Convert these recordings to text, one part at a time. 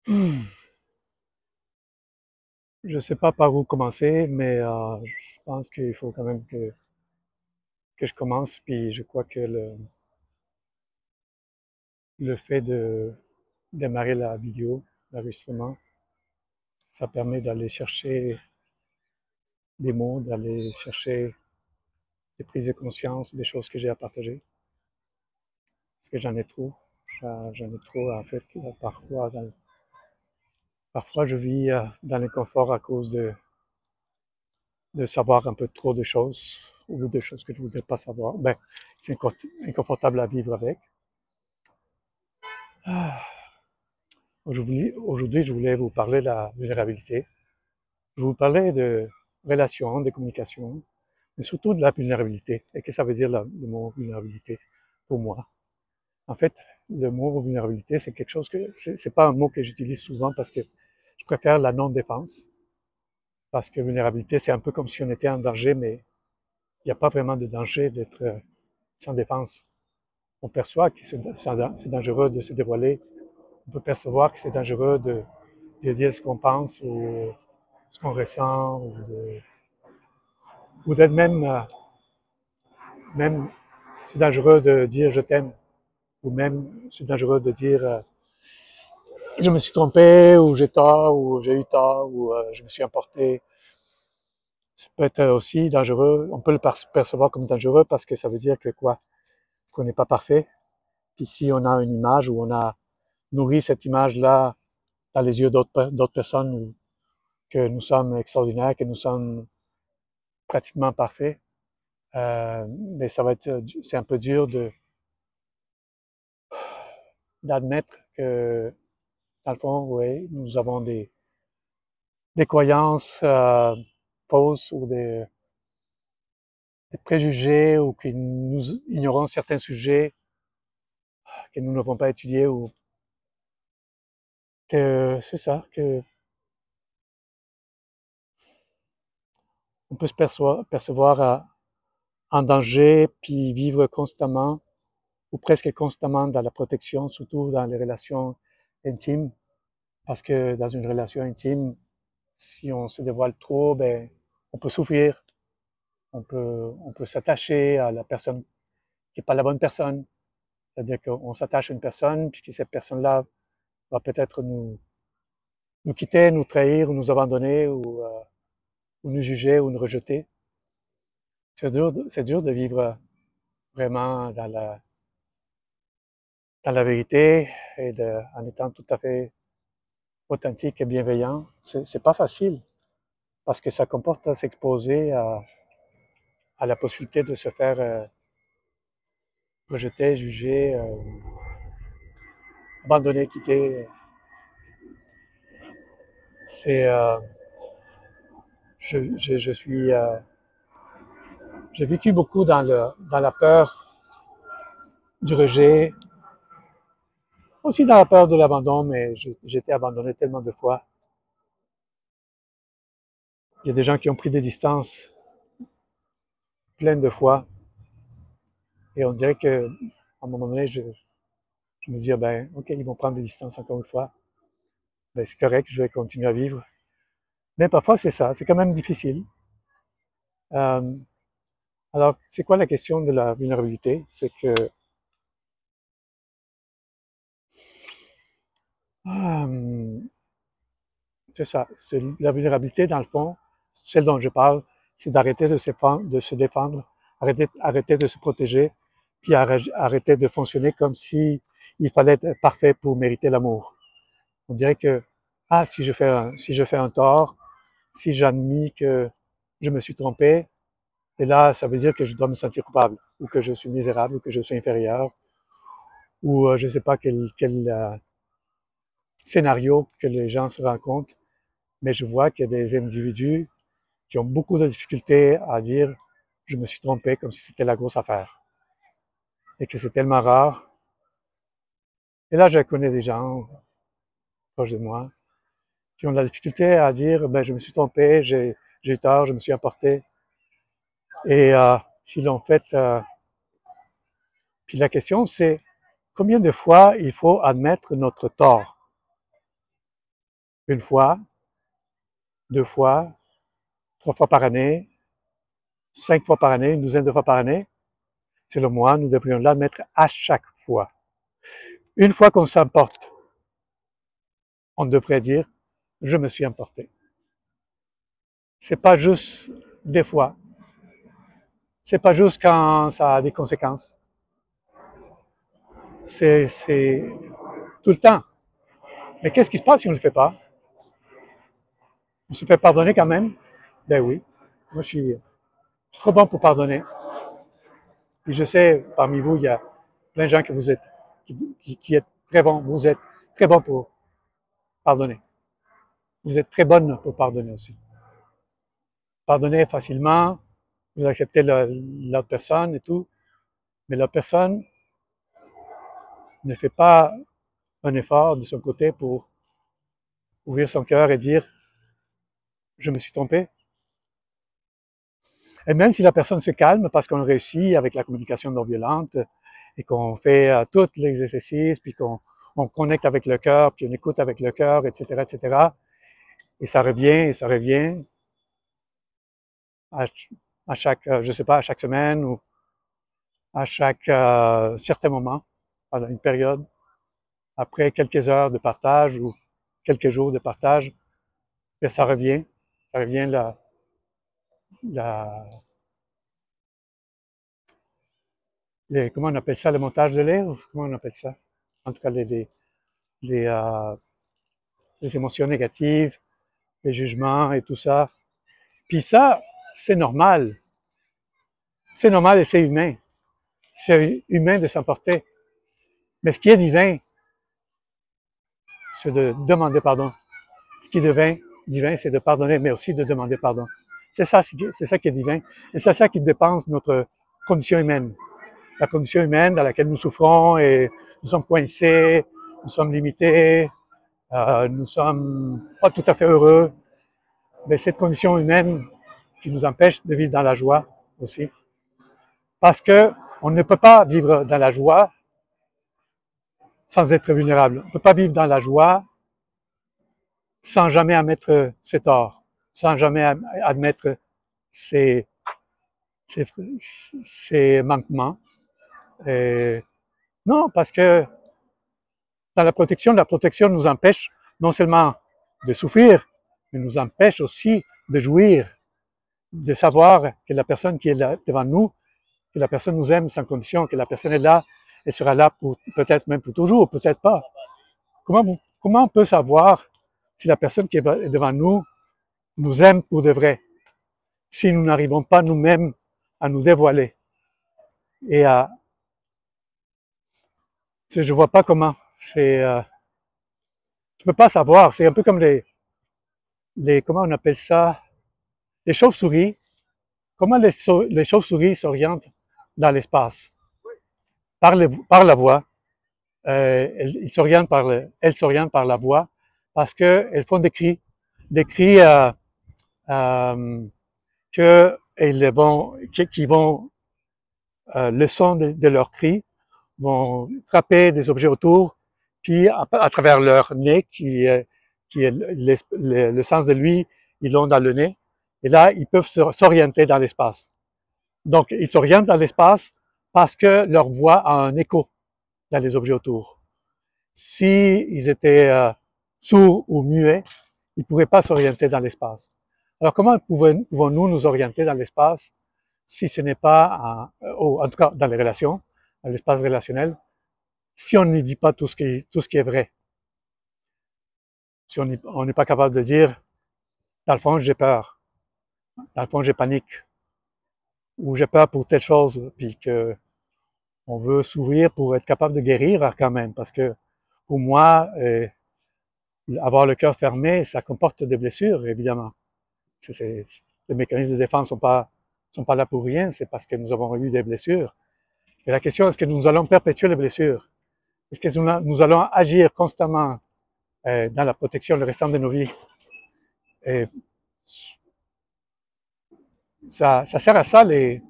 Je ne sais pas par où commencer, mais je pense qu'il faut quand même que je commence. Puis je crois que le fait de démarrer la vidéo, l'enregistrement, ça permet d'aller chercher des mots, d'aller chercher des prises de conscience, des choses que j'ai à partager. Parce que j'en ai trop. J'en ai trop, en fait, parfois. Parfois, je vis dans l'inconfort à cause de savoir un peu trop de choses ou de choses que je ne voudrais pas savoir. Ben, c'est inconfortable à vivre avec. Ah. Aujourd'hui, je voulais vous parler de la vulnérabilité. Je vous parlais de relations, de communication, mais surtout de la vulnérabilité. Et qu'est-ce que ça veut dire le mot vulnérabilité pour moi? En fait, le mot vulnérabilité, c'est quelque chose que, c'est pas un mot que j'utilise souvent parce que je préfère la non-défense. Parce que vulnérabilité, c'est un peu comme si on était en danger, mais il n'y a pas vraiment de danger d'être sans défense. On perçoit que c'est dangereux de se dévoiler. On peut percevoir que c'est dangereux de dire ce qu'on pense ou ce qu'on ressent, ou d'être même c'est dangereux de dire je t'aime, ou même c'est dangereux de dire je me suis trompé, ou j'ai tort, ou j'ai eu tort, ou je me suis emporté. Ça peut être aussi dangereux, on peut le percevoir comme dangereux parce que ça veut dire que quoi? Qu'on n'est pas parfait. Puis si on a une image ou on a nourri cette image-là dans les yeux d'autres personnes, ou que nous sommes extraordinaires, que nous sommes pratiquement parfaits, mais c'est un peu dur d'admettre que, dans le fond, oui, nous avons des croyances fausses ou des préjugés ou que nous ignorons certains sujets que nous n'avons pas étudiés ou que c'est ça, que on peut se percevoir en danger puis vivre constamment ou presque constamment dans la protection, surtout dans les relations intimes, parce que dans une relation intime, si on se dévoile trop, ben, on peut souffrir, on peut s'attacher à la personne qui n'est pas la bonne personne. C'est-à-dire qu'on s'attache à une personne, puis que cette personne-là va peut-être nous quitter, nous trahir, ou nous abandonner, ou nous juger, ou nous rejeter. C'est dur de vivre vraiment dans la vérité et en étant tout à fait authentique et bienveillant. C'est pas facile parce que ça comporte s'exposer à la possibilité de se faire rejeter, juger, abandonner, quitter. C'est, je suis, j'ai vécu beaucoup dans la peur du rejet, aussi dans la peur de l'abandon, mais j'ai été abandonné tellement de fois. Il y a des gens qui ont pris des distances pleines de fois, et on dirait que, à un moment donné, je me dis, ah ben, ok, ils vont prendre des distances encore une fois. Ben, c'est correct, je vais continuer à vivre. Mais parfois, c'est ça, c'est quand même difficile. Euh, alors, c'est quoi la question de la vulnérabilité? C'est que euh, c'est ça, c'est la vulnérabilité, dans le fond, celle dont je parle, c'est d'arrêter de se défendre, arrêter de se protéger, puis arrêter de fonctionner comme si il fallait être parfait pour mériter l'amour. On dirait que, ah, si je fais un tort, si j'admets que je me suis trompé, et là, ça veut dire que je dois me sentir coupable, ou que je suis misérable, ou que je suis inférieur, ou je ne sais pas quel scénario que les gens se rencontrent, mais je vois qu'il y a des individus qui ont beaucoup de difficultés à dire je me suis trompé comme si c'était la grosse affaire et que c'est tellement rare. Et là, je connais des gens proches de moi qui ont de la difficulté à dire ben, je me suis trompé, j'ai eu tort, je me suis emporté. Et s'ils l'ont fait, puis la question c'est combien de fois il faut admettre notre tort? une fois, 2 fois, 3 fois par année, 5 fois par année, une douzaine de fois par année. Selon moi, nous devrions l'admettre à chaque fois. Une fois qu'on s'emporte, on devrait dire « je me suis emporté ». C'est pas juste des fois. C'est pas juste quand ça a des conséquences. C'est tout le temps. Mais qu'est-ce qui se passe si on ne le fait pas? On se fait pardonner quand même? Ben oui. Moi, je suis trop bon pour pardonner. Puis je sais, parmi vous, il y a plein de gens que vous êtes, qui êtes très bons. Vous êtes très bons pour pardonner. Vous êtes très bonne pour pardonner aussi. Pardonner facilement, vous acceptez l'autre personne et tout, mais l'autre personne ne fait pas un effort de son côté pour ouvrir son cœur et dire « je me suis trompé ». Et même si la personne se calme parce qu'on réussit avec la communication non violente et qu'on fait tous les exercices, puis qu'on connecte avec le cœur, puis on écoute avec le cœur, etc., et ça revient à chaque, je sais pas, à chaque semaine ou à chaque certain moment, pendant une période, après quelques heures de partage ou quelques jours de partage, et ça revient comment on appelle ça, le montage de lait, ou comment on appelle ça? En tout cas, les émotions négatives, les jugements et tout ça. Puis ça, c'est normal. C'est normal et c'est humain. C'est humain de s'emporter. Mais ce qui est divin, c'est de demander pardon. Ce qui est divin, c'est de pardonner, mais aussi de demander pardon. C'est ça qui est divin. Et c'est ça qui dépense notre condition humaine. La condition humaine dans laquelle nous souffrons et nous sommes coincés, nous sommes limités, nous sommes pas tout à fait heureux. Mais cette condition humaine qui nous empêche de vivre dans la joie aussi. Parce que on ne peut pas vivre dans la joie sans être vulnérable. On ne peut pas vivre dans la joie sans jamais admettre ses torts, sans jamais admettre ses manquements. Et non, parce que dans la protection nous empêche non seulement de souffrir, mais nous empêche aussi de jouir, de savoir que la personne qui est là devant nous, que la personne nous aime sans condition, que la personne est là, elle sera là pour peut-être même pour toujours, peut-être pas. Comment on peut savoir si la personne qui est devant nous aime pour de vrai, si nous n'arrivons pas nous-mêmes à nous dévoiler et à... Je vois pas comment. Je peux pas savoir. C'est un peu comme comment on appelle ça, les chauves-souris. Comment les chauves-souris s'orientent dans l'espace? Par la voix. Elles s'orientent par la voix parce qu'elles font des cris qui vont, le son de leurs cris vont frapper des objets autour, puis à travers leur nez, qui est le sens de lui, ils l'ont dans le nez, et là, ils peuvent s'orienter dans l'espace. Donc, ils s'orientent dans l'espace parce que leur voix a un écho dans les objets autour. Si ils étaient sourds ou muets, ils ne pourraient pas s'orienter dans l'espace. Alors, comment pouvons-nous nous orienter dans l'espace si ce n'est pas, en tout cas dans les relations, dans l'espace relationnel, si on ne dit pas tout ce qui est vrai? Si on n'est pas capable de dire, dans le fond, j'ai peur, dans le fond, j'ai panique, ou j'ai peur pour telle chose, puis que on veut s'ouvrir pour être capable de guérir quand même, parce que pour moi, avoir le cœur fermé, ça comporte des blessures, évidemment. Les mécanismes de défense sont pas là pour rien, c'est parce que nous avons eu des blessures. Et la question, est-ce que nous allons perpétuer les blessures? Est-ce que nous allons agir constamment dans la protection le restant de nos vies? Et ça sert à ça les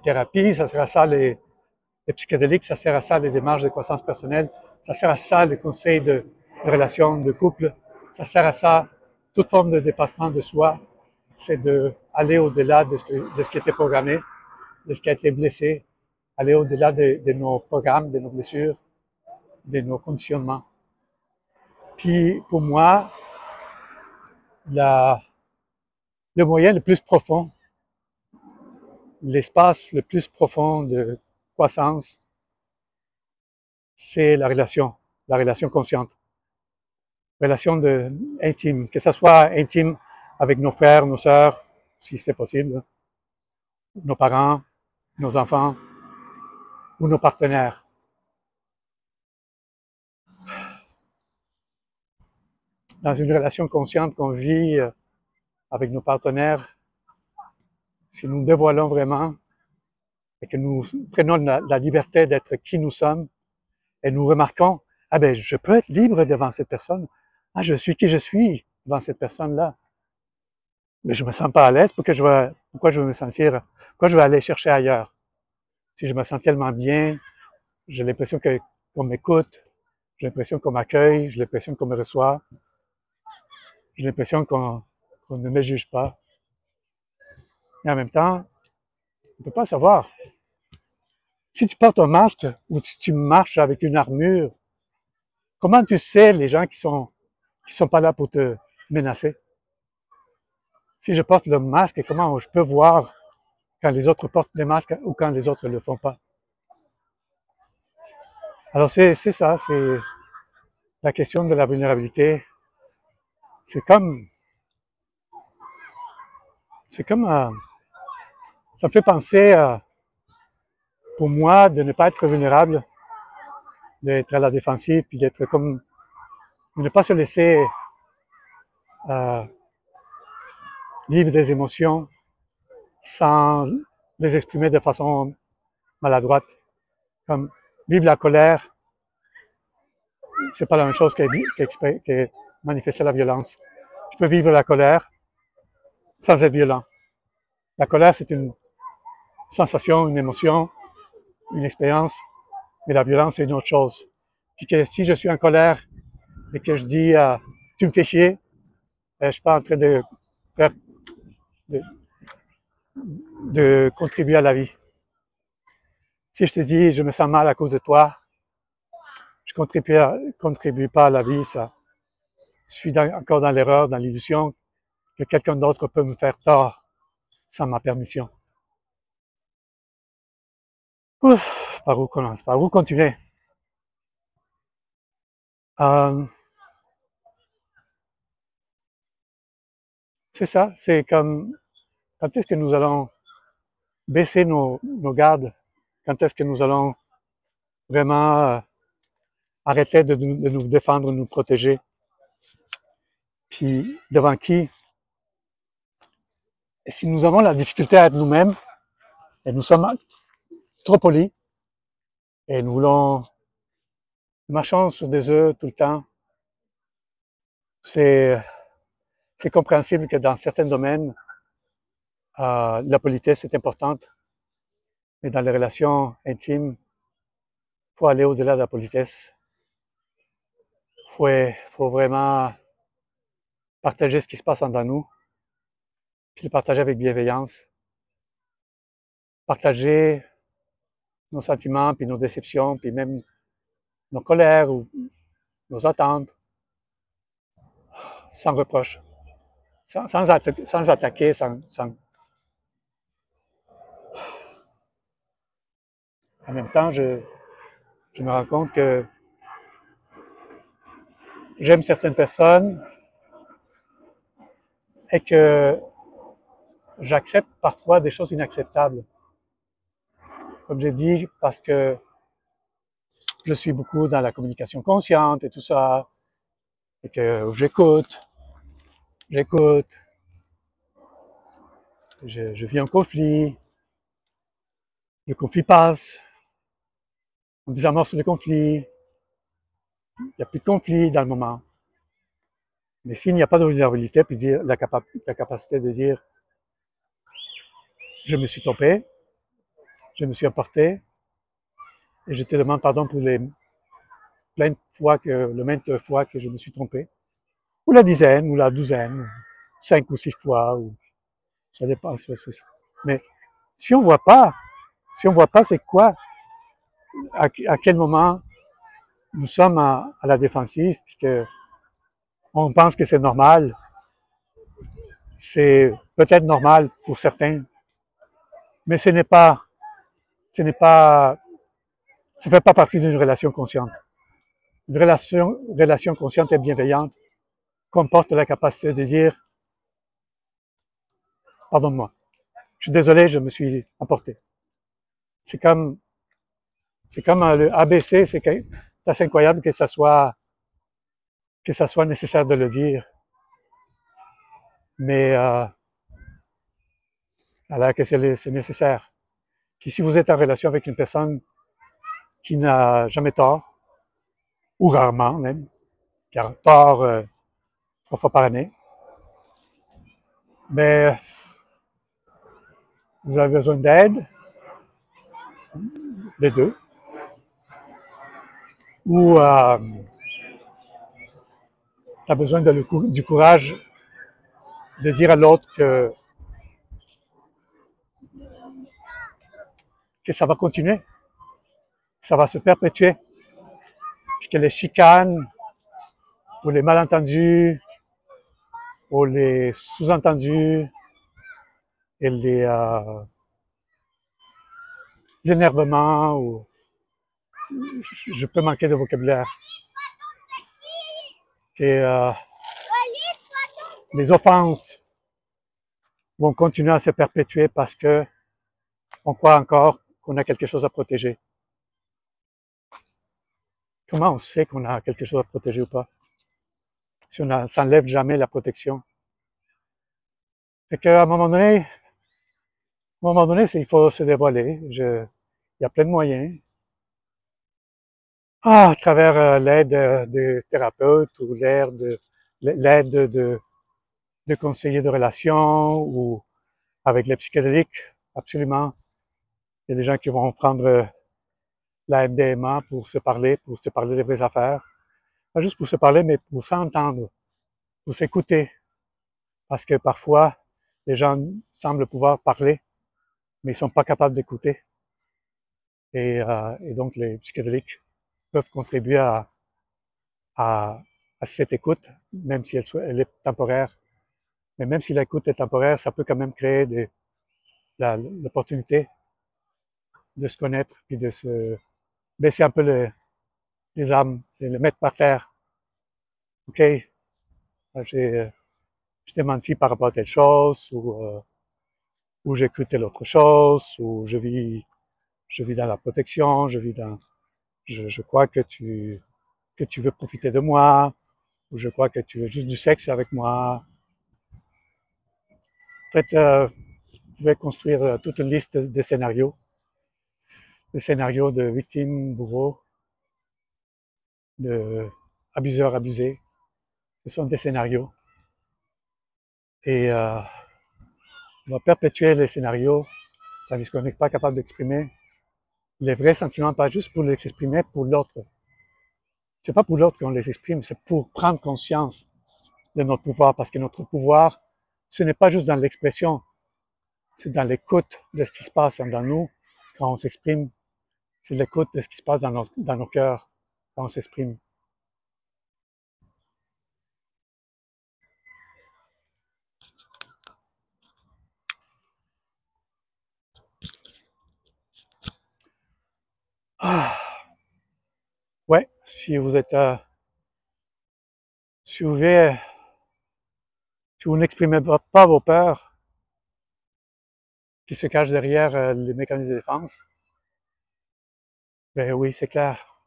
thérapies, ça sert à ça les psychédéliques, ça sert à ça les démarches de croissance personnelle, ça sert à ça les conseils de relations de couple, Ça sert à ça. Toute forme de dépassement de soi, c'est d'aller au-delà de ce qui était programmé, de ce qui a été blessé, aller au-delà de nos programmes, de nos blessures, de nos conditionnements. Puis pour moi, le moyen le plus profond, l'espace le plus profond de croissance, c'est la relation consciente, relation intime, que ce soit intime avec nos frères, nos sœurs, si c'est possible, nos parents, nos enfants ou nos partenaires. Dans une relation consciente qu'on vit avec nos partenaires, si nous nous dévoilons vraiment et que nous prenons la liberté d'être qui nous sommes et nous remarquons, ah ben je peux être libre devant cette personne, ah je suis qui je suis devant cette personne-là, mais je me sens pas à l'aise, pourquoi je vais aller chercher ailleurs? Si je me sens tellement bien, j'ai l'impression qu'on m'écoute, j'ai l'impression qu'on m'accueille, j'ai l'impression qu'on me reçoit, j'ai l'impression qu'on ne me juge pas. Et en même temps, on ne peut pas savoir. Si tu portes un masque ou si tu marches avec une armure, comment tu sais les gens qui sont pas là pour te menacer? Si je porte le masque, comment je peux voir quand les autres portent des masques ou quand les autres ne le font pas? Alors c'est ça, c'est la question de la vulnérabilité. C'est comme ça me fait penser pour moi de ne pas être vulnérable, d'être à la défensive, puis d'être comme, de ne pas se laisser vivre des émotions sans les exprimer de façon maladroite. Comme vivre la colère, c'est pas la même chose que manifester la violence. Je peux vivre la colère sans être violent. La colère, c'est une sensation, une émotion, une expérience, mais la violence, c'est une autre chose. Puis que si je suis en colère et que je dis tu me fais chier, je suis pas en train de faire de contribuer à la vie. Si je te dis je me sens mal à cause de toi, je contribue pas à la vie, ça. Je suis encore dans l'erreur, dans l'illusion que quelqu'un d'autre peut me faire tort sans ma permission. Ouf, par où commencer, par où continuer? C'est ça, c'est comme quand est-ce que nous allons baisser nos gardes, quand est-ce que nous allons vraiment arrêter de nous défendre, de nous protéger, puis devant qui? Et si nous avons la difficulté à être nous-mêmes, et nous sommes trop polis, et nous marchons sur des œufs tout le temps, c'est compréhensible que dans certains domaines, la politesse est importante, mais dans les relations intimes, il faut aller au-delà de la politesse. Faut vraiment partager ce qui se passe en nous, puis le partager avec bienveillance. Partager nos sentiments, puis nos déceptions, puis même nos colères ou nos attentes, sans reproche, sans attaquer, En même temps, je me rends compte que j'aime certaines personnes et que j'accepte parfois des choses inacceptables. Comme j'ai dit, parce que je suis beaucoup dans la communication consciente et tout ça, et que j'écoute, je vis un conflit, le conflit passe, on désamorce le conflit, il n'y a plus de conflit dans le moment. Mais s'il n'y a pas de vulnérabilité, puis dire la capacité de dire je me suis trompé, je me suis emporté, et je te demande pardon pour le maintes fois que je me suis trompé. ou la dizaine, ou la douzaine, 5 ou 6 fois, ou ça dépend. Mais si on voit pas, c'est quoi, à quel moment nous sommes à la défensive, puisque on pense que c'est normal, c'est peut-être normal pour certains, mais ce n'est pas, ça fait pas partie d'une relation consciente. Une relation consciente et bienveillante comporte la capacité de dire, pardonne-moi, je suis désolé, je me suis emporté. C'est comme le ABC, c'est assez incroyable que ça soit nécessaire de le dire, mais alors que c'est nécessaire. Puis si vous êtes en relation avec une personne qui n'a jamais tort, ou rarement même, qui a tort 3 fois par année, mais vous avez besoin d'aide, les deux, ou tu as besoin du courage de dire à l'autre que ça va continuer, ça va se perpétuer, puis que les chicanes, ou les malentendus, ou les sous-entendus, et les énervements, ou je peux manquer de vocabulaire, et les offenses vont continuer à se perpétuer parce que on croit encore qu'on a quelque chose à protéger. Comment on sait qu'on a quelque chose à protéger ou pas? Si on s'enlève jamais la protection. Fait qu'à un moment donné, il faut se dévoiler. Il y a plein de moyens. À travers l'aide des thérapeutes ou l'aide de conseillers de relations ou avec les psychédéliques, absolument. Il y a des gens qui vont prendre la MDMA pour se parler des vraies affaires. Pas juste pour se parler, mais pour s'entendre, pour s'écouter. Parce que parfois, les gens semblent pouvoir parler, mais ils sont pas capables d'écouter. Et donc, les psychédéliques peuvent contribuer à cette écoute, même si elle est temporaire. Mais même si l'écoute est temporaire, ça peut quand même créer l'opportunité de se connaître, puis de se baisser un peu les âmes, et le mettre par terre. OK, je t'ai menti par rapport à telle chose, ou j'ai cru telle autre chose, ou je vis dans la protection, je crois que tu veux profiter de moi, ou je crois que tu veux juste du sexe avec moi. En fait, vous pouvez construire toute une liste de scénarios, de victimes, bourreaux, de abuseurs, abusés. Ce sont des scénarios. Et on va perpétuer les scénarios, tandis qu'on n'est pas capable d'exprimer les vrais sentiments, pas juste pour les exprimer pour l'autre. C'est pas pour l'autre qu'on les exprime, c'est pour prendre conscience de notre pouvoir, parce que notre pouvoir, ce n'est pas juste dans l'expression, c'est dans l'écoute de ce qui se passe dans nous quand on s'exprime, c'est l'écoute de ce qui se passe dans nos cœurs quand on s'exprime. Ah, ouais, si vous êtes, si vous n'exprimez pas vos peurs qui se cachent derrière les mécanismes de défense, ben oui, c'est clair.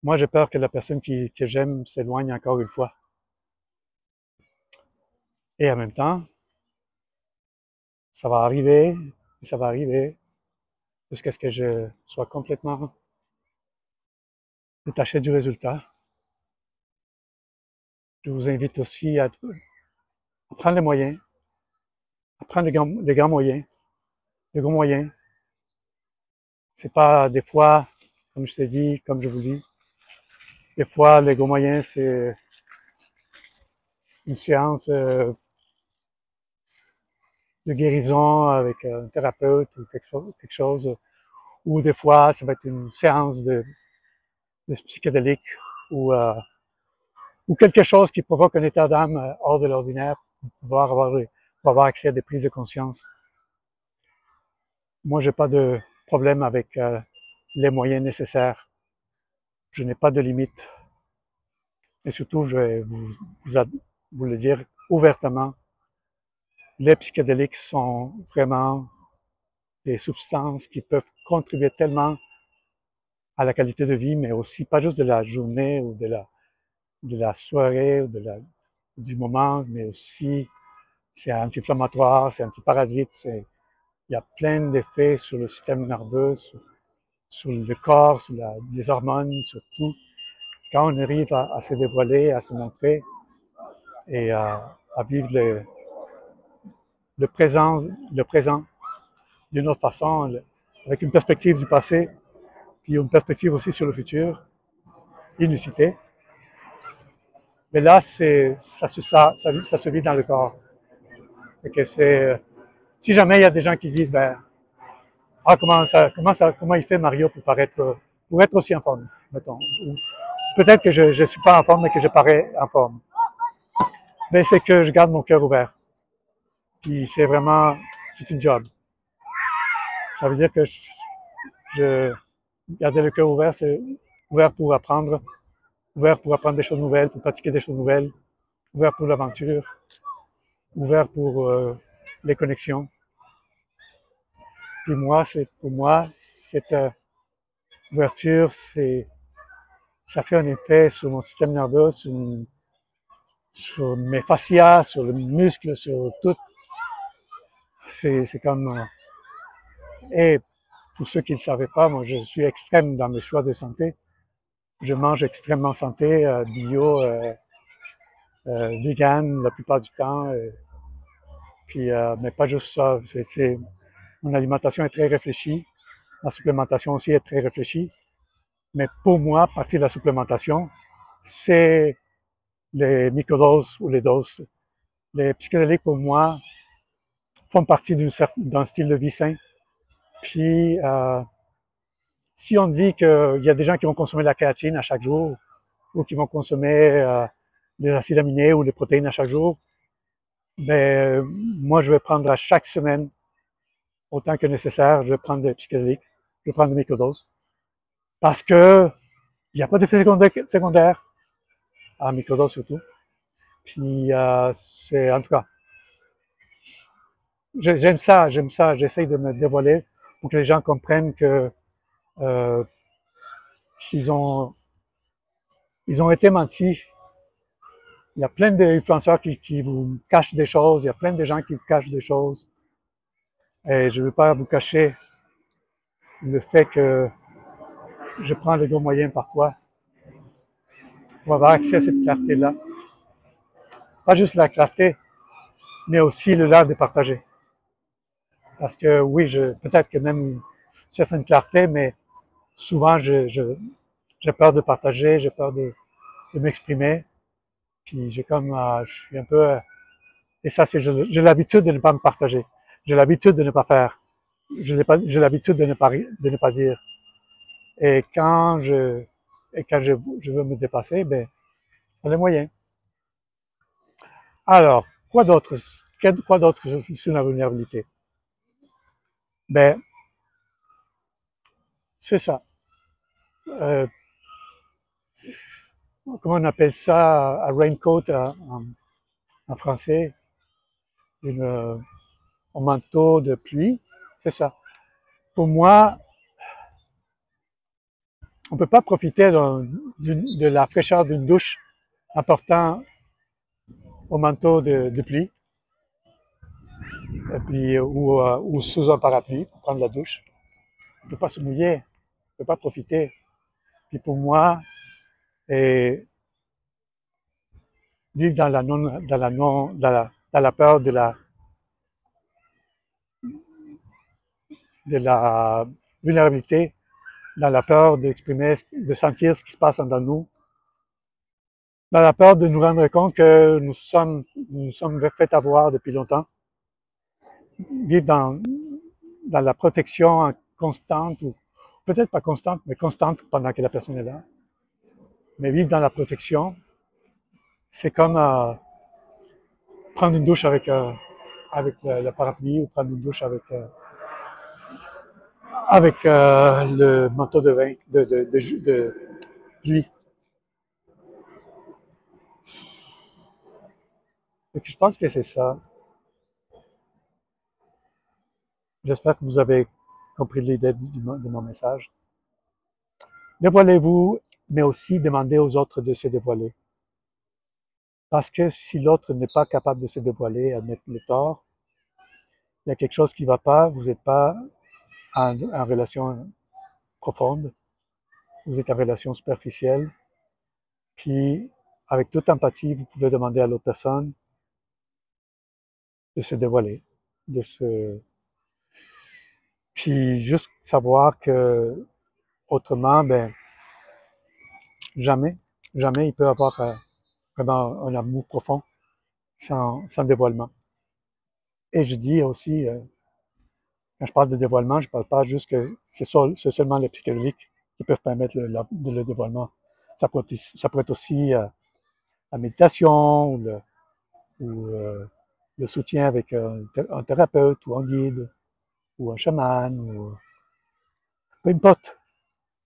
Moi, j'ai peur que la personne que j'aime s'éloigne encore une fois. Et en même temps, ça va arriver, jusqu'à ce que je sois complètement détaché du résultat. Je vous invite aussi à prendre les moyens, à prendre des grands moyens, des gros moyens. C'est pas des fois, comme je t'ai dit, comme je vous dis, des fois les gros moyens, c'est une séance de guérison avec un thérapeute ou quelque chose, ou des fois ça va être une séance de psychédélique ou quelque chose qui provoque un état d'âme hors de l'ordinaire pour avoir accès à des prises de conscience. Moi, j'ai pas de problème avec les moyens nécessaires. Je n'ai pas de limite. Et surtout, je vais vous le dire ouvertement, les psychédéliques sont vraiment des substances qui peuvent contribuer tellement à la qualité de vie, mais aussi pas juste de la journée ou de la soirée ou du moment, mais aussi c'est anti-inflammatoire, c'est antiparasite, il y a plein d'effets sur le système nerveux, sur le corps, sur les hormones, sur tout. Quand on arrive à se dévoiler, à se montrer et à vivre le présent d'une autre façon, avec une perspective du passé, puis une perspective aussi sur le futur, inusité. Mais là, ça se vit dans le corps. Et que si jamais il y a des gens qui disent, ben, ah, comment il fait Mario pour être aussi en forme, mettons. Ou peut-être que je ne suis pas en forme, mais que je parais en forme. Mais c'est que je garde mon cœur ouvert. Puis c'est vraiment tout une job. Ça veut dire que garder le cœur ouvert, c'est ouvert pour apprendre des choses nouvelles, pour pratiquer des choses nouvelles, ouvert pour l'aventure, ouvert pour les connexions. Puis pour moi, cette ouverture, ça fait un effet sur mon système nerveux, sur mes fascias, sur le muscle, sur tout. C'est comme... et pour ceux qui ne le savaient pas, moi, je suis extrême dans mes choix de santé. Je mange extrêmement santé, bio, vegan la plupart du temps. Puis, mais pas juste ça. Mon alimentation est très réfléchie. Ma supplémentation aussi est très réfléchie. Mais pour moi, partie de la supplémentation, c'est les microdoses ou les doses. Les psychédéliques, pour moi, font partie d'un style de vie sain. Puis, si on dit qu'il y a des gens qui vont consommer de la créatine à chaque jour ou qui vont consommer des acides aminés ou des protéines à chaque jour, ben moi, je vais prendre à chaque semaine, autant que nécessaire, je vais prendre des psychédéliques, je vais prendre des microdoses. Parce que il n'y a pas d'effet secondaire, à microdose surtout. Puis, c'est, en tout cas, j'aime ça, j'essaye de me dévoiler pour que les gens comprennent que euh, ils ont été mentis. Il y a plein d'influenceurs qui vous cachent des choses, il y a plein de gens qui vous cachent des choses. Et je ne veux pas vous cacher le fait que je prends les gros moyens parfois pour avoir accès à cette clarté-là. Pas juste la clarté, mais aussi le l'art de partager. Parce que oui, peut-être que même une certaine clarté, mais souvent j'ai peur de partager, j'ai peur de m'exprimer. Puis je suis un peu, et ça j'ai l'habitude de ne pas me partager. J'ai l'habitude de ne pas faire. J'ai l'habitude de ne pas dire. Et quand je veux me dépasser, ben, j'ai les moyens. Alors, quoi d'autre sur la vulnérabilité? Ben, c'est ça. Euh, Comment on appelle ça? Un raincoat en français, un manteau de pluie. C'est ça. Pour moi, on ne peut pas profiter de la fraîcheur d'une douche en portant un manteau de pluie et puis, ou sous un parapluie pour prendre la douche. On ne peut pas se mouiller, on ne peut pas profiter. Puis pour moi, et vivre dans la peur de la vulnérabilité, dans la peur d'exprimer, de sentir ce qui se passe dans nous, dans la peur de nous rendre compte que nous sommes fait avoir depuis longtemps, vivre dans la protection constante, ou peut-être pas constante, mais constante pendant que la personne est là. Mais vivre dans la protection, c'est comme prendre une douche avec le parapluie ou prendre une douche avec le manteau de vin, de pluie. Et puis je pense que c'est ça. J'espère que vous avez compris l'idée de mon message. Dévoilez-vous, mais aussi demandez aux autres de se dévoiler. Parce que si l'autre n'est pas capable de se dévoiler, admettre le tort, il y a quelque chose qui ne va pas, vous n'êtes pas en relation profonde, vous êtes en relation superficielle, puis avec toute empathie, vous pouvez demander à l'autre personne de se dévoiler, puis juste savoir que autrement, ben jamais, jamais il peut avoir vraiment un amour profond sans dévoilement. Et je dis aussi, quand je parle de dévoilement, je ne parle pas juste que c'est seulement les psychédéliques qui peuvent permettre le dévoilement. Ça peut être aussi la méditation le soutien avec un thérapeute ou un guide ou un chaman, ou peu importe,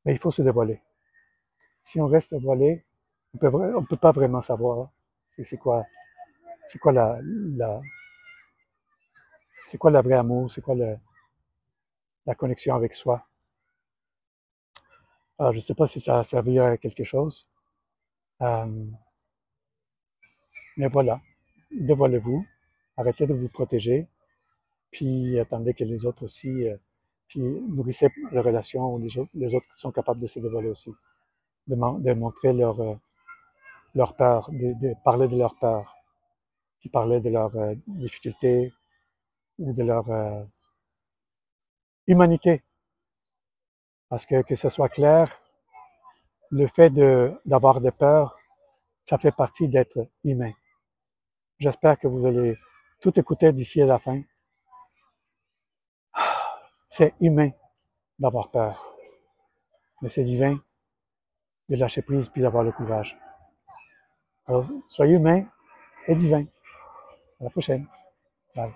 mais il faut se dévoiler. Si on reste voilé, on peut pas vraiment savoir c'est quoi, c'est quoi c'est quoi la vraie amour, c'est quoi la connexion avec soi. Alors, je ne sais pas si ça a servi à quelque chose, mais voilà, dévoilez-vous, arrêtez de vous protéger, puis attendez que les autres aussi, puis nourrissez les relations où les autres sont capables de se dévoiler aussi, de montrer leur peur, de parler de leur peur, puis parler de leurs difficultés ou de leur humanité. Parce que ce soit clair, le fait d'avoir des peurs, ça fait partie d'être humain. J'espère que vous allez tout écouter d'ici à la fin. C'est humain d'avoir peur, mais c'est divin de lâcher prise puis d'avoir le courage. Alors, soyez humain et divin. À la prochaine. Bye.